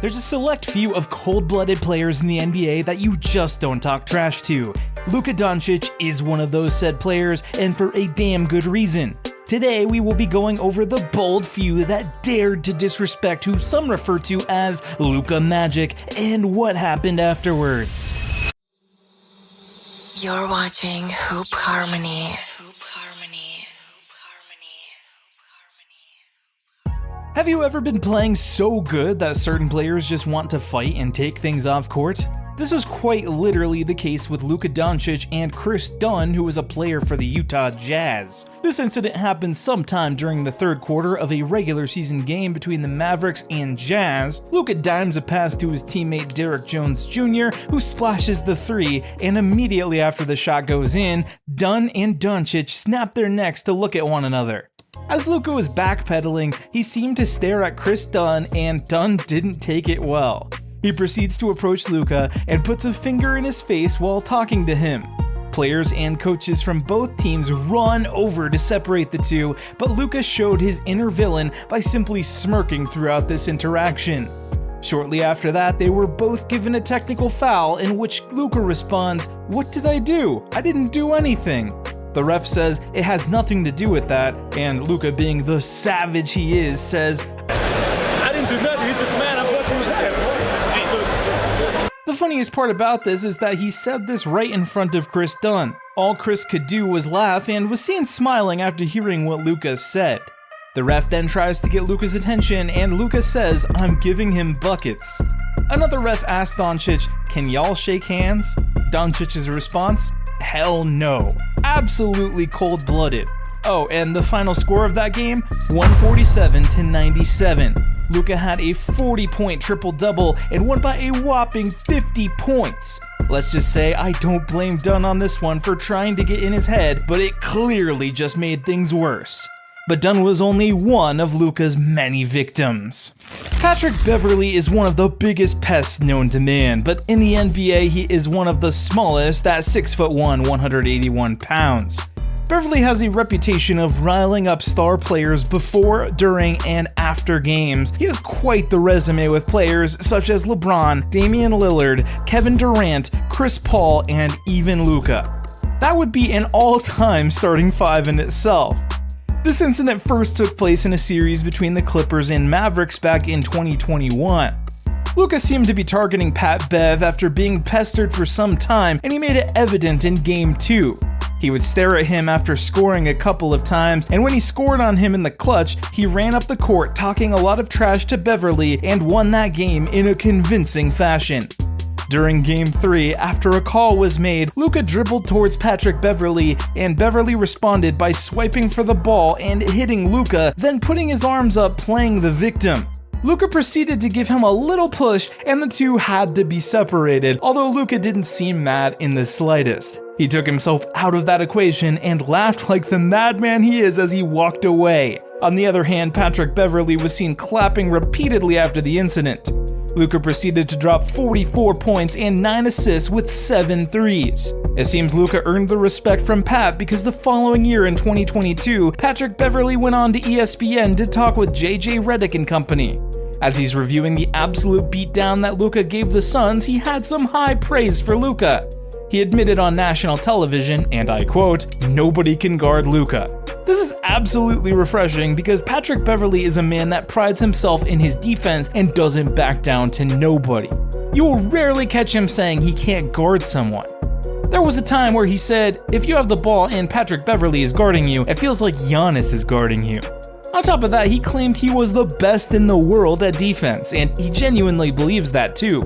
There's a select few of cold-blooded players in the NBA that you just don't talk trash to. Luka Doncic is one of those said players, and for a damn good reason. Today we will be going over the bold few that dared to disrespect who some refer to as Luka Magic and what happened afterwards. You're watching Hoop Harmony. Have you ever been playing so good that certain players just want to fight and take things off court? This was quite literally the case with Luka Doncic and Kris Dunn, who was a player for the Utah Jazz. This incident happened sometime during the third quarter of a regular season game between the Mavericks and Jazz. Luka dimes a pass to his teammate Derrick Jones Jr., who splashes the three, and immediately after the shot goes in, Dunn and Doncic snap their necks to look at one another. As Luka was backpedaling, he seemed to stare at Kris Dunn, and Dunn didn't take it well. He proceeds to approach Luka and puts a finger in his face while talking to him. Players and coaches from both teams run over to separate the two, but Luka showed his inner villain by simply smirking throughout this interaction. Shortly after that, they were both given a technical foul in which Luka responds, "What did I do? I didn't do anything." The ref says it has nothing to do with that, and Luka, being the savage he is, says, "I didn't do nothing, he just mad at what you said." The funniest part about this is that he said this right in front of Kris Dunn. All Kris could do was laugh and was seen smiling after hearing what Luka said. The ref then tries to get Luka's attention, and Luka says, "I'm giving him buckets." Another ref asked Doncic, "Can y'all shake hands?" Doncic's response, "Hell no." Absolutely cold-blooded. Oh, and the final score of that game, 147-97. Luka had a 40-point triple-double and won by a whopping 50 points. Let's just say I don't blame Dunn on this one for trying to get in his head, but it clearly just made things worse. But Dunn was only one of Luka's many victims. Patrick Beverly is one of the biggest pests known to man, but in the NBA he is one of the smallest at 6'1", 181 pounds. Beverly has a reputation of riling up star players before, during, and after games. He has quite the resume with players such as LeBron, Damian Lillard, Kevin Durant, Chris Paul, and even Luka. That would be an all-time starting five in itself. This incident first took place in a series between the Clippers and Mavericks back in 2021. Luka seemed to be targeting Pat Bev after being pestered for some time, and he made it evident in Game 2. He would stare at him after scoring a couple of times, and when he scored on him in the clutch, he ran up the court talking a lot of trash to Beverly and won that game in a convincing fashion. During Game 3, after a call was made, Luka dribbled towards Patrick Beverly, and Beverly responded by swiping for the ball and hitting Luka, then putting his arms up playing the victim. Luka proceeded to give him a little push, and the two had to be separated, although Luka didn't seem mad in the slightest. He took himself out of that equation and laughed like the madman he is as he walked away. On the other hand, Patrick Beverly was seen clapping repeatedly after the incident. Luka proceeded to drop 44 points and 9 assists with 7 threes. It seems Luka earned the respect from Pat because the following year in 2022, Patrick Beverly went on to ESPN to talk with JJ Redick and company. As he's reviewing the absolute beatdown that Luka gave the Suns, he had some high praise for Luka. He admitted on national television, and I quote, "Nobody can guard Luka." This is absolutely refreshing because Patrick Beverly is a man that prides himself in his defense and doesn't back down to nobody. You will rarely catch him saying he can't guard someone. There was a time where he said, "If you have the ball and Patrick Beverly is guarding you, it feels like Giannis is guarding you." On top of that, he claimed he was the best in the world at defense, and he genuinely believes that too.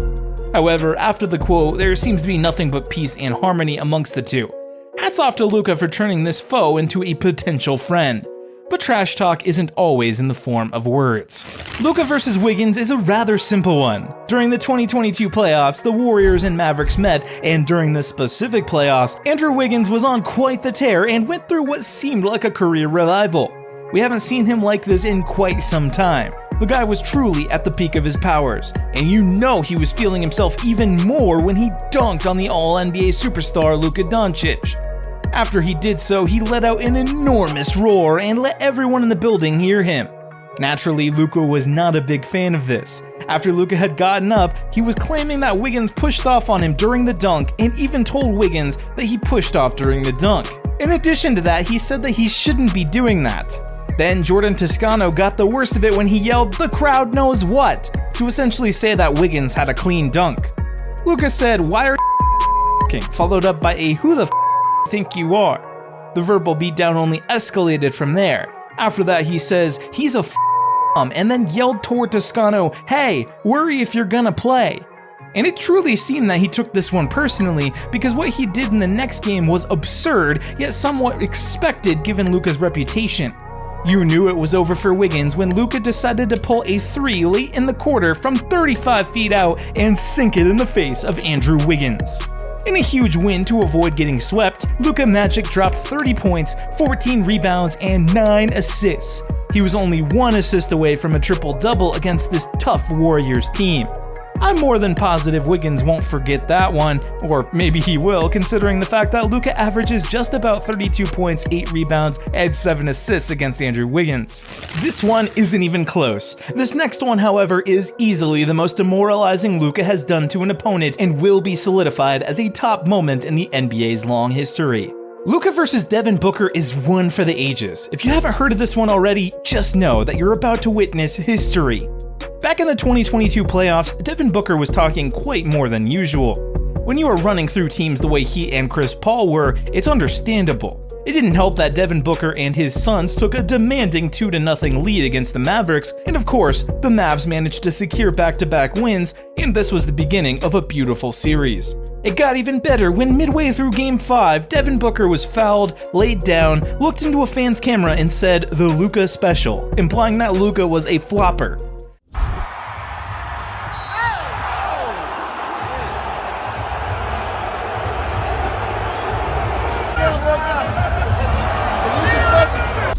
However, after the quote, there seems to be nothing but peace and harmony amongst the two. Hats off to Luka for turning this foe into a potential friend. But trash talk isn't always in the form of words. Luka versus Wiggins is a rather simple one. During the 2022 playoffs, the Warriors and Mavericks met, and during the specific playoffs, Andrew Wiggins was on quite the tear and went through what seemed like a career revival. We haven't seen him like this in quite some time. The guy was truly at the peak of his powers, and you know he was feeling himself even more when he dunked on the All-NBA superstar Luka Doncic. After he did so, he let out an enormous roar and let everyone in the building hear him. Naturally, Luka was not a big fan of this. After Luka had gotten up, he was claiming that Wiggins pushed off on him during the dunk and even told Wiggins that he pushed off during the dunk. In addition to that, he said that he shouldn't be doing that. Then Jordan Toscano got the worst of it when he yelled, "The crowd knows what," to essentially say that Wiggins had a clean dunk. Luka said, "Why are you followed up by a "Who the think you are?" The verbal beatdown only escalated from there. After that, he says, "He's a and then yelled toward Toscano, "Hey, worry if you're gonna play." And it truly seemed that he took this one personally, because what he did in the next game was absurd, yet somewhat expected given Luka's reputation. You knew it was over for Wiggins when Luka decided to pull a 3 late in the quarter from 35 feet out and sink it in the face of Andrew Wiggins. In a huge win to avoid getting swept, Luka Magic dropped 30 points, 14 rebounds, and 9 assists. He was only 1 assist away from a triple-double against this tough Warriors team. I'm more than positive Wiggins won't forget that one, or maybe he will, considering the fact that Luka averages just about 32 points, 8 rebounds, and 7 assists against Andrew Wiggins. This one isn't even close. This next one, however, is easily the most demoralizing Luka has done to an opponent and will be solidified as a top moment in the NBA's long history. Luka versus Devin Booker is one for the ages. If you haven't heard of this one already, just know that you're about to witness history. Back in the 2022 playoffs, Devin Booker was talking quite more than usual. When you are running through teams the way he and Chris Paul were, it's understandable. It didn't help that Devin Booker and his Suns took a demanding 2-0 lead against the Mavericks, and of course, the Mavs managed to secure back-to-back wins, and this was the beginning of a beautiful series. It got even better when midway through Game 5, Devin Booker was fouled, laid down, looked into a fan's camera and said, "The Luka Special," implying that Luka was a flopper.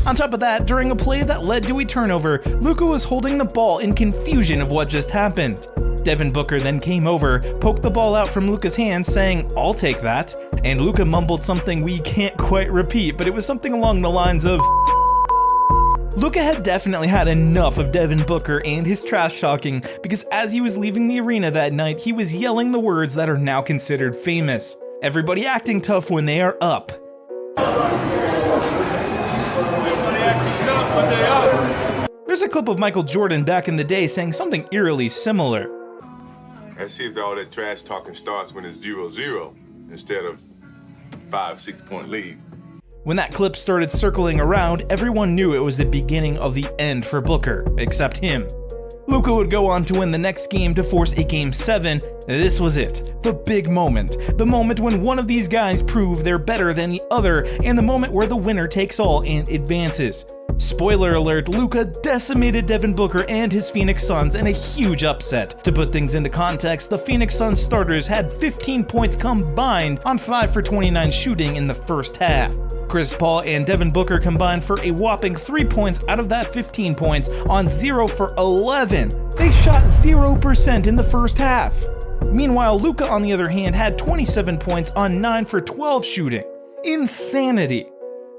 On top of that, during a play that led to a turnover, Luka was holding the ball in confusion of what just happened. Devin Booker then came over, poked the ball out from Luka's hand, saying, "I'll take that," and Luka mumbled something we can't quite repeat, but it was something along the lines of Luka had definitely had enough of Devin Booker and his trash talking, because as he was leaving the arena that night, he was yelling the words that are now considered famous. Everybody acting tough when they are up. There's a clip of Michael Jordan back in the day saying something eerily similar. Let's see if all that trash talking starts when it's 0-0 instead of 5-6 point lead. When that clip started circling around, everyone knew it was the beginning of the end for Booker, except him. Luka would go on to win the next game to force a Game 7. This was it, the big moment. The moment when one of these guys prove they're better than the other, and the moment where the winner takes all and advances. Spoiler alert, Luka decimated Devin Booker and his Phoenix Suns in a huge upset. To put things into context, the Phoenix Suns starters had 15 points combined on 5 for 29 shooting in the first half. Chris Paul and Devin Booker combined for a whopping 3 points out of that 15 points on 0 for 11. They shot 0% in the first half. Meanwhile, Luka, on the other hand, had 27 points on 9 for 12 shooting. Insanity.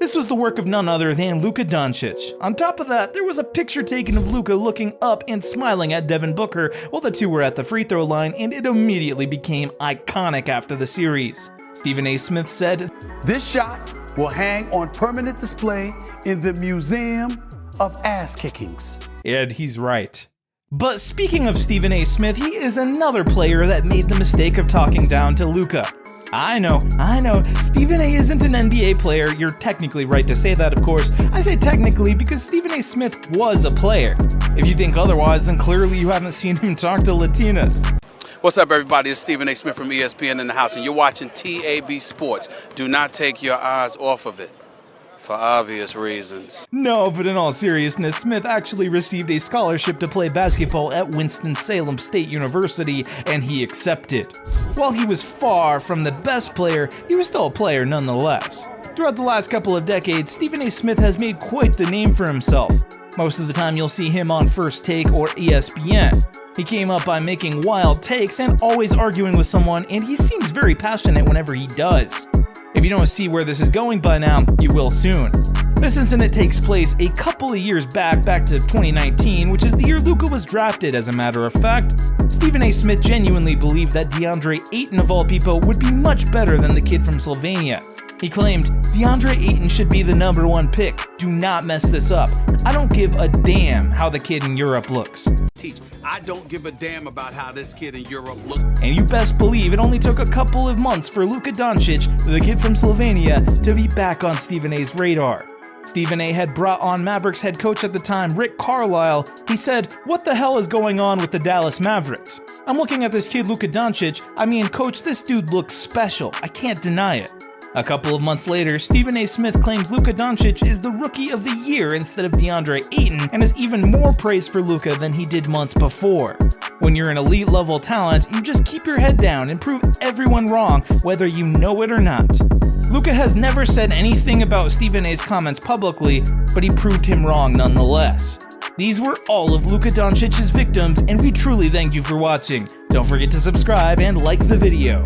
This was the work of none other than Luka Doncic. On top of that, there was a picture taken of Luka looking up and smiling at Devin Booker while the two were at the free throw line, and it immediately became iconic after the series. Stephen A. Smith said, "This shot will hang on permanent display in the Museum of Ass Kickings." And he's right. But speaking of Stephen A. Smith, he is another player that made the mistake of talking down to Luka. I know, Stephen A. isn't an NBA player. You're technically right to say that, of course. I say technically because Stephen A. Smith was a player. If you think otherwise, then clearly you haven't seen him talk to Latinas. What's up, everybody? It's Stephen A. Smith from ESPN in the house, and you're watching TAB Sports. Do not take your eyes off of it, for obvious reasons. No, but in all seriousness, Smith actually received a scholarship to play basketball at Winston-Salem State University, and he accepted. While he was far from the best player, he was still a player nonetheless. Throughout the last couple of decades, Stephen A. Smith has made quite the name for himself. Most of the time you'll see him on First Take or ESPN. He came up by making wild takes and always arguing with someone, and he seems very passionate whenever he does. If you don't see where this is going by now, you will soon. This incident takes place a couple of years back to 2019, which is the year Luka was drafted, as a matter of fact. Stephen A. Smith genuinely believed that DeAndre Ayton, of all people, would be much better than the kid from Slovenia. He claimed, "DeAndre Ayton should be the #1 pick. Do not mess this up. I don't give a damn how the kid in Europe looks." I don't give a damn about how this kid in Europe looks. And you best believe it only took a couple of months for Luka Doncic, the kid from Slovenia, to be back on Stephen A.'s radar. Stephen A. had brought on Mavericks head coach at the time, Rick Carlisle. He said, "What the hell is going on with the Dallas Mavericks? I'm looking at this kid Luka Doncic. I mean, coach, this dude looks special. I can't deny it." A couple of months later, Stephen A. Smith claims Luka Doncic is the Rookie of the Year instead of DeAndre Ayton, and has even more praise for Luka than he did months before. When you're an elite level talent, you just keep your head down and prove everyone wrong, whether you know it or not. Luka has never said anything about Stephen A.'s comments publicly, but he proved him wrong nonetheless. These were all of Luka Doncic's victims, and we truly thank you for watching. Don't forget to subscribe and like the video.